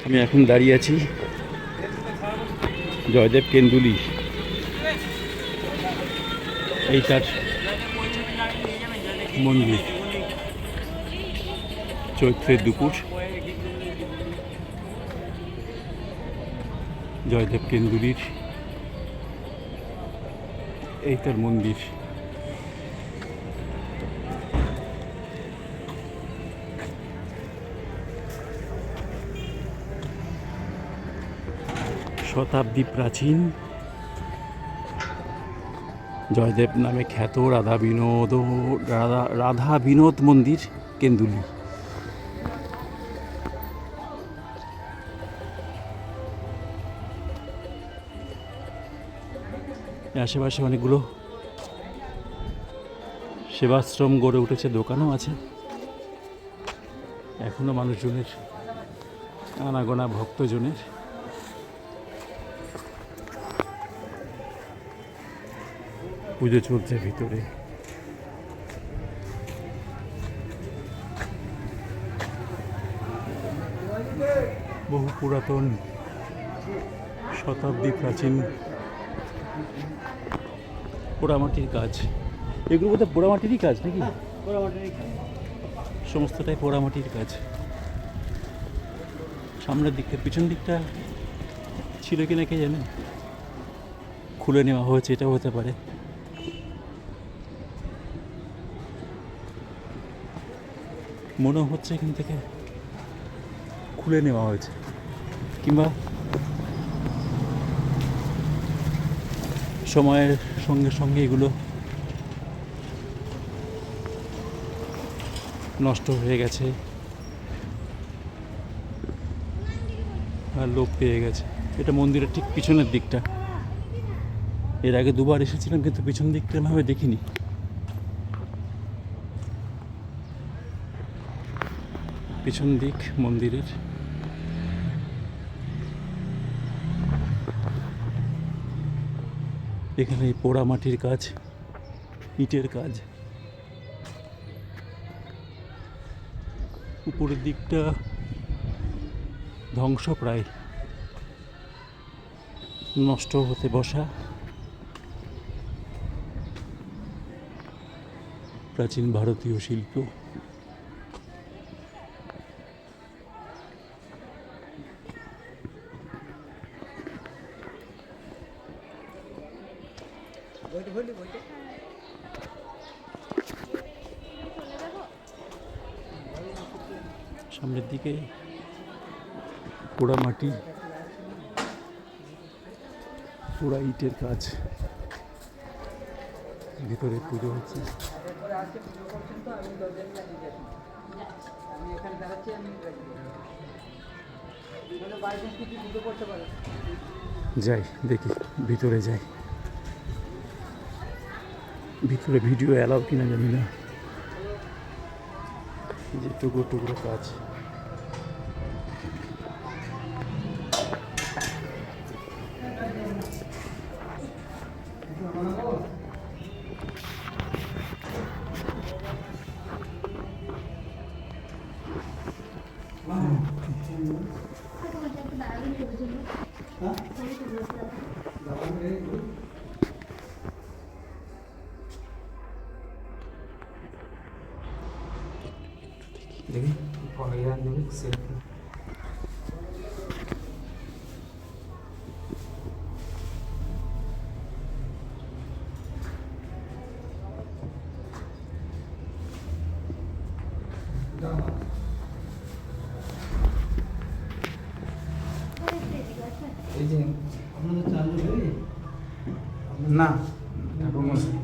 আমি এখন দাঁড়িয়ে আছি জয়দেব কেন্দুলি, এইটার মন্দির। চৈত্রের দুপুর, জয়দেব কেন্দুলির এইটার মন্দির। শতাব্দী প্রাচীন জয়দেব নামে খ্যাত রাধা বিনোদ মন্দির কেন্দুলি। আশেপাশে অনেকগুলো সেবাশ্রম গড়ে উঠেছে, দোকানও আছে। এখনো মানুষজনের আনাগোনা, ভক্তজনের। পুজো চলছে ভিতরে। বহু পুরাতন, শতাব্দী প্রাচীন পোড়ামাটির কাজ। এগুলো বোধহয় পোড়ামাটিরই কাজ নাকি? সমস্তটাই পোড়ামাটির কাজ। সামনের দিকটা, পিছন দিকটা ছিল কিনা কে জানে, খুলে নেওয়া হয়েছে, এটাও হতে পারে। মনে হচ্ছে এখান থেকে খুলে নেওয়া হয়েছে, কিংবা সময়ের সঙ্গে সঙ্গে এগুলো নষ্ট হয়ে গেছে আর লোক পেয়ে গেছে। এটা মন্দিরের ঠিক পিছনের দিকটা। এর আগে দুবার এসেছিলাম, কিন্তু পিছন দিকটা এভাবে দেখিনি। পিছন দিক মন্দিরের। এখানে পোড়া মাটির কাজ, ইটের কাজ। উপরের দিকটা ধ্বংসপ্রায়, নষ্ট হতে বসা প্রাচীন ভারতীয় শিল্প। সামনের দিকে পোড়া মাটি, পোড়া ইটের কাজ। ভিতরে পুজো হচ্ছে। যাই দেখি, ভিতরে যাই। ভিতরে ভিডিও অ্যালাউ কিনা জানি না। যে টুকরো টুকরো কাজ। দেখি পড়াইয়া দেবে সেলফি। এই যে আপনাদের চালু না ঠাকুর মশাই